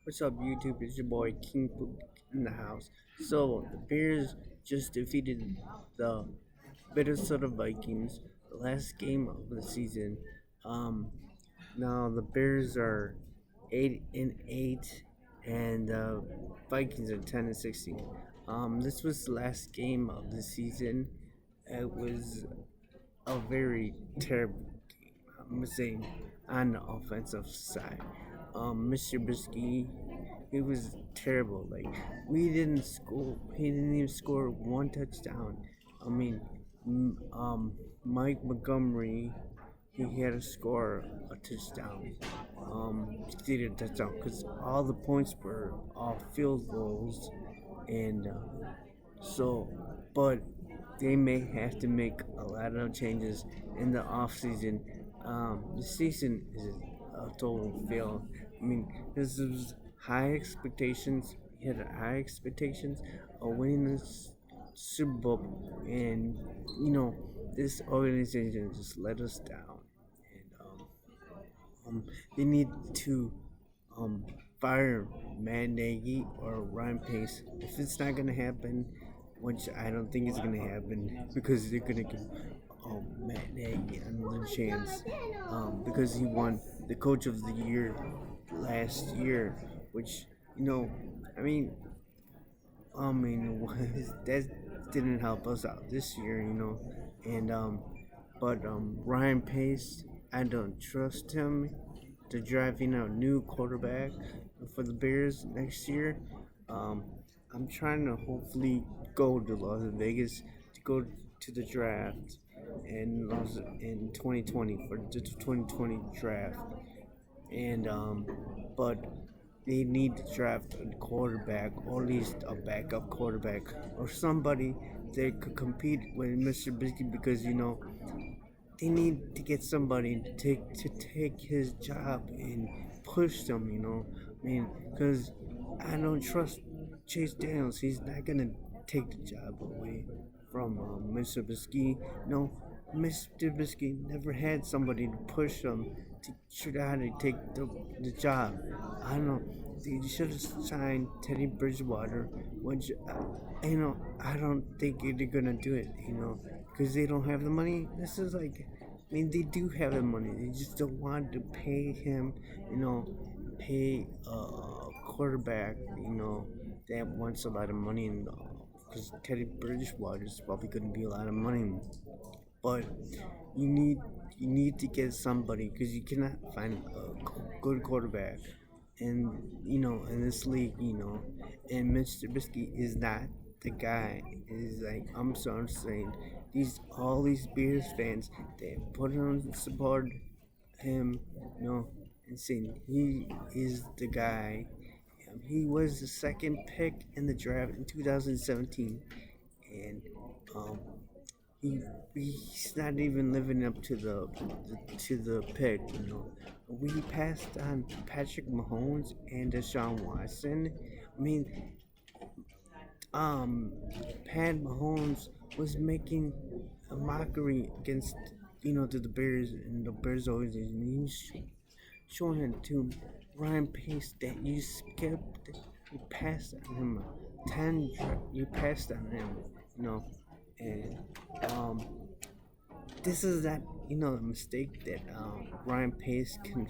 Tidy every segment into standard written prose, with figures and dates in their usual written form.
What's up, YouTube? It's your boy King Poop in the house. So, the Bears just defeated the Minnesota Vikings, the last game of the season. Um, Now the Bears are 8-8, and the Vikings are 10-16. This was the last game of the season. It was a very terrible game. I'm saying on the offensive side. Mr. Bisky, he was terrible. Like we didn't score. He didn't even score one touchdown. I mean, Mike Montgomery, he had to score a touchdown. He did a touchdown because all the points were all field goals, and so, but they may have to make a lot of changes in the off season. The season is a total fail. I mean, this was high expectations. He had high expectations of winning this Super Bowl, and this organization just let us down. And they need to um, fire Matt Nagy or Ryan Pace. If it's not gonna happen, which I don't think it's gonna happen, because they're gonna give Matt Nagy another chance, because he won the Coach of the Year last year, which you know, I mean, that didn't help us out this year, and but Ryan Pace, I don't trust him to drafting a new quarterback for the Bears next year. Um, I'm trying to hopefully go to Las Vegas to go to the draft in 2020 for the 2020 draft, and but they need to draft a quarterback, or at least a backup quarterback, or somebody that could compete with Mr. Biscuit, because they need to get somebody to take his job and push them. I mean, because I don't trust Chase Daniels. He's not gonna take the job away from Mr. Biscuit. No, Mr. Biscuit never had somebody to push him to try to take the job. I don't know. They should have signed Teddy Bridgewater, which I don't think they're gonna do it. Because they don't have the money. This is like, I mean, they do have the money. They just don't want to pay him. Pay a quarterback. That wants a lot of money, and because Teddy Bridgewater is probably gonna be a lot of money, but you need you need to get somebody, because you cannot find a good quarterback in this league, and Mr. Trubisky is not the guy. Is like, I'm sorry saying, all these Bears fans, they put on support him, and saying he is the guy. He was the second pick in the draft in 2017, and um, he he's not even living up to the pick. We passed on Patrick Mahomes and Deshaun Watson. I mean, um, Pat Mahomes was making a mockery against to the Bears, and the Bears organization. He was showing it to Ryan Pace that you passed on him 10, you passed on him, and um, this is that a mistake that Ryan Pace can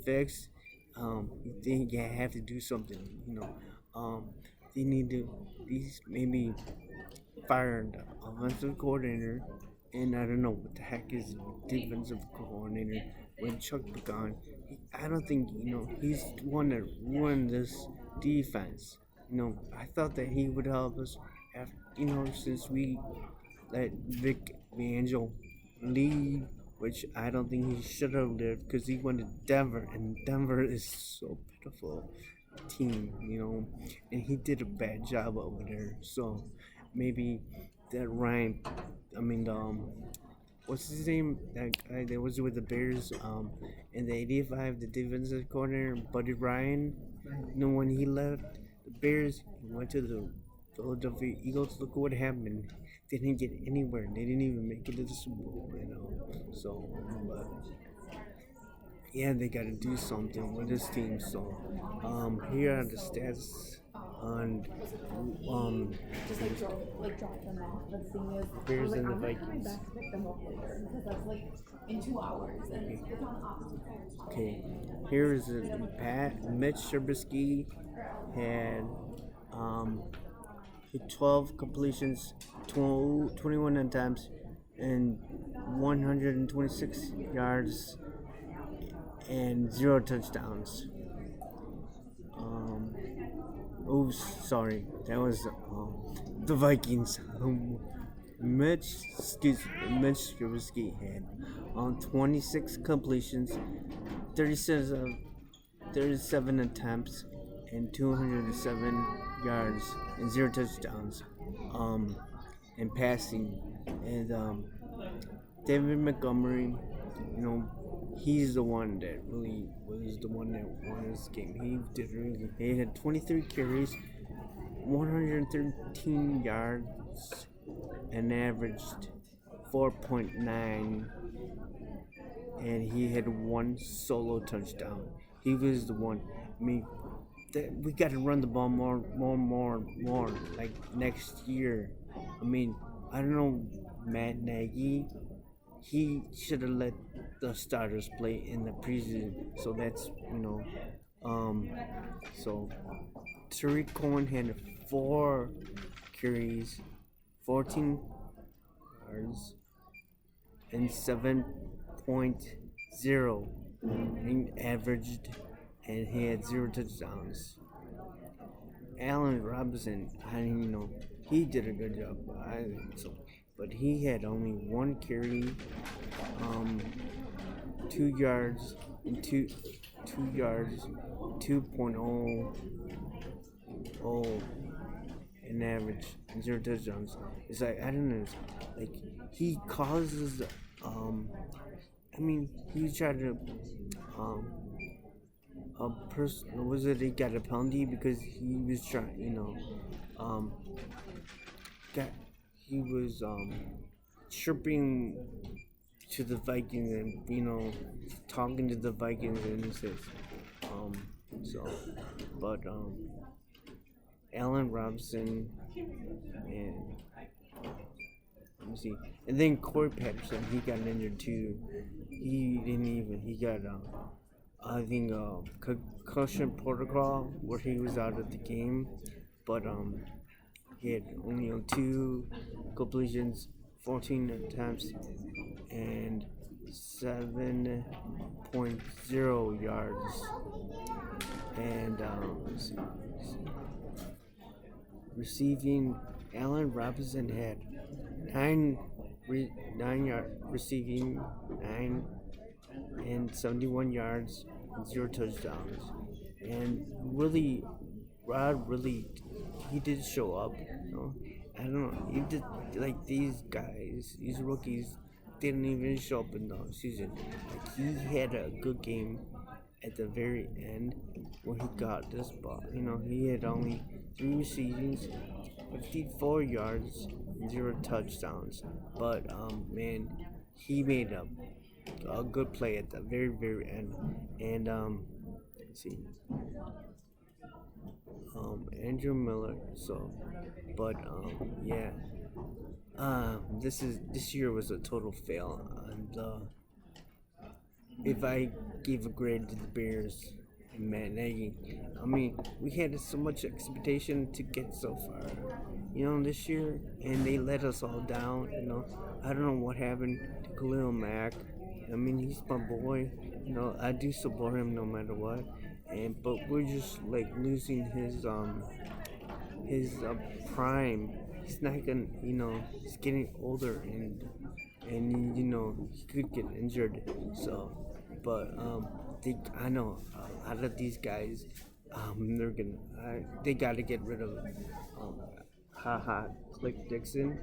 fix. You think you have to do something. They need to these maybe fire the offensive coordinator, and I don't know what the heck is defensive coordinator with Chuck Pagano. I don't think he's the one that ruined this defense. I thought that he would help us after, since we let Vic Angel leave, which I don't think he should have left, because he went to Denver, and Denver is so pitiful team, and he did a bad job over there. So maybe that Ryan, I mean, what's his name? That guy that was with the Bears, in the '85, the defensive coordinator, Buddy Ryan. When he left the Bears, he went to the Philadelphia Eagles. Look what happened. They didn't get anywhere. They didn't even make it to the Super Bowl. So, but yeah, they got to do something with this team. So, here are the stats on um Bears and the Vikings. Okay, here is a Mitch Trubisky had um 12 completions, 21 attempts, and 126 yards and 0 touchdowns. Um, oh, sorry, that was the Vikings. Mitch Trubisky had 26 completions, 37 attempts, and 207 yards and 0 touchdowns. Um, and passing, and David Montgomery, you know, he's the one that really was the one that won this game. He did really. He had 23 carries, 113 yards, and averaged 4.9, and he had one solo touchdown. He was the one. I mean, we got to run the ball more. Like next year. I mean, I don't know, Matt Nagy. He should have let the starters play in the preseason. So that's um. So Tariq Cohen had 4 carries, 14 yards, and 7.0 and averaged, and he had 0 touchdowns. Allen Robinson, he did a good job. But he had only 1 carry, 2 yards, and 2 yards, 2.0 an average, and 0 touchdowns. It's like I don't know. Like he causes, he tried to, a person was it? He got a penalty because he was trying, um, got he was chirping to the Vikings and talking to the Vikings, and he says, um, so, but Allen Robinson and let me see, and then Corey Patterson, he got injured too. He got I think concussion protocol where he was out of the game, but he had only on 2 completions, 14 attempts, and 7.0 yards. And let's see. Receiving, Allen Robinson had 9 receiving, 9 and 71 yards, and 0 touchdowns. And really, Rod really, he did show up. I don't know. He did, like, these guys, these rookies, didn't even show up in the season. Like, he had a good game at the very end when he got this ball. He had only 3 receivings, 54 yards, 0 touchdowns. But man, he made a good play at the very very end. And let's see, Andrew Miller. So, but yeah, this year was a total fail. And if I gave a grade to the Bears and Matt Nagy, we had so much expectation to get so far, this year, and they let us all down. I don't know what happened to Khalil Mack. He's my boy. I do support him no matter what. But we're just like losing his prime. He's not gonna, he's getting older, and he could get injured. So, but I know a lot of these guys, they gotta get rid of haha Click Dixon.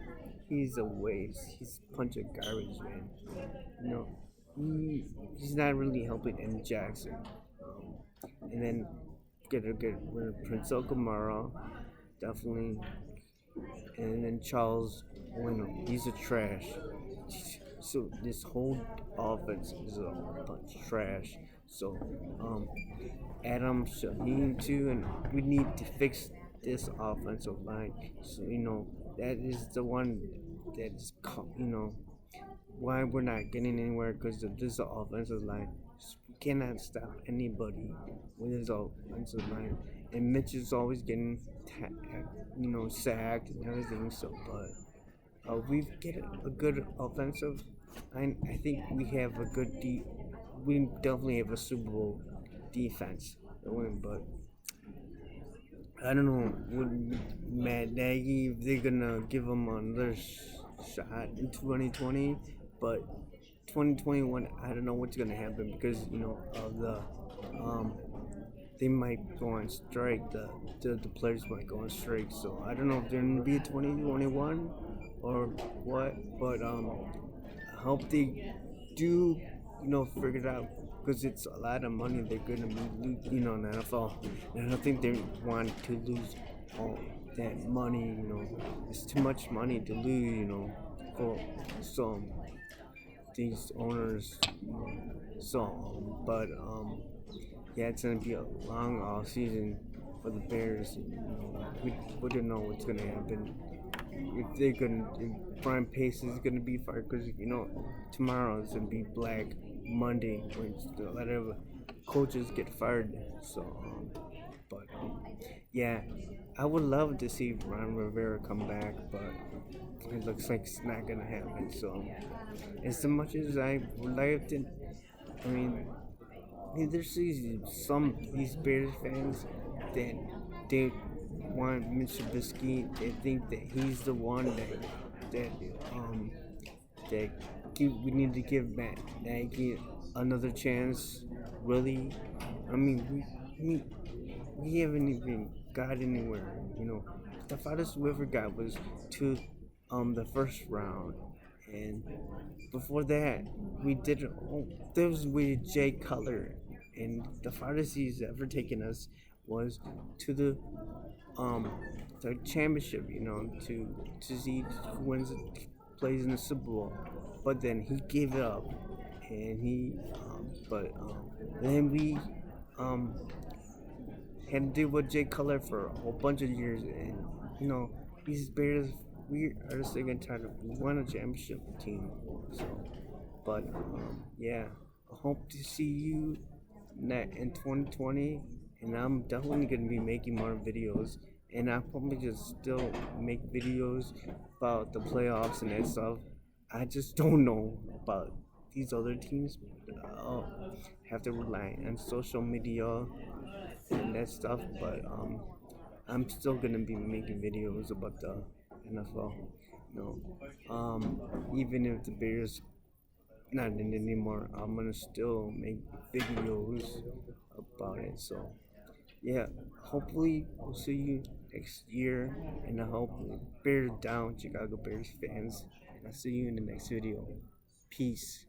He's a waste. He's a bunch of garbage, man. You know, he's not really helping M Jackson. And then get rid of Prince Okamara, definitely. And then Charles Bueno, he's a trash. So this whole offense is a bunch of trash. So, um, Adam Shaheen too, and we need to fix this offensive line. So that is the one that is why we're not getting anywhere because of this offensive line. We cannot stop anybody with his offensive line, and Mitch is always getting sacked and everything. So, but we get a good offensive line. I think we have a good we definitely have a Super Bowl defense to win, but I don't know with Matt Nagy if they're gonna give him another shot in 2020, but 2021 I don't know what's gonna happen because of the um they might go on strike. The players might go on strike, so I don't know if they're gonna be a 2021 or what, but I hope they do, figure it out because it's a lot of money they're gonna be, in the NFL. And I don't think they want to lose all that money. It's too much money to lose. For some these owners. So, but yeah, it's gonna be a long off season for the Bears. We don't know what's gonna happen if Brian Pace is gonna be fired because tomorrow is gonna be Black Monday when a lot of coaches get fired. So, but yeah, I would love to see Ron Rivera come back, but it looks like it's not gonna happen. So, as much as I would like to, I mean, there's these Bears fans that they want Mitch Trubisky. They think that he's the one that um that we need to give Matt Nagy another chance. Really, I mean we haven't even got anywhere. The farthest we ever got was to the first round, and before that we did. Oh, that was with Jay Cutler, and the farthest he's ever taken us was to um the championship. To see who plays in the Super Bowl, but then he gave it up, and then we um had to deal with Jay Cutler for a whole bunch of years, and these Bears, we are sick and tired of we won a championship team. So, but yeah, I hope to see you in 2020, and I'm definitely gonna be making more videos, and I'll probably just still make videos about the playoffs and that stuff. I just don't know about these other teams. I'll have to rely on social media and that stuff, but I'm still gonna be making videos about the NFL. Even if the Bears not in it anymore, I'm gonna still make videos about it. So yeah, hopefully we'll see you next year, and I hope Bears down, Chicago Bears fans. And I'll see you in the next video. Peace.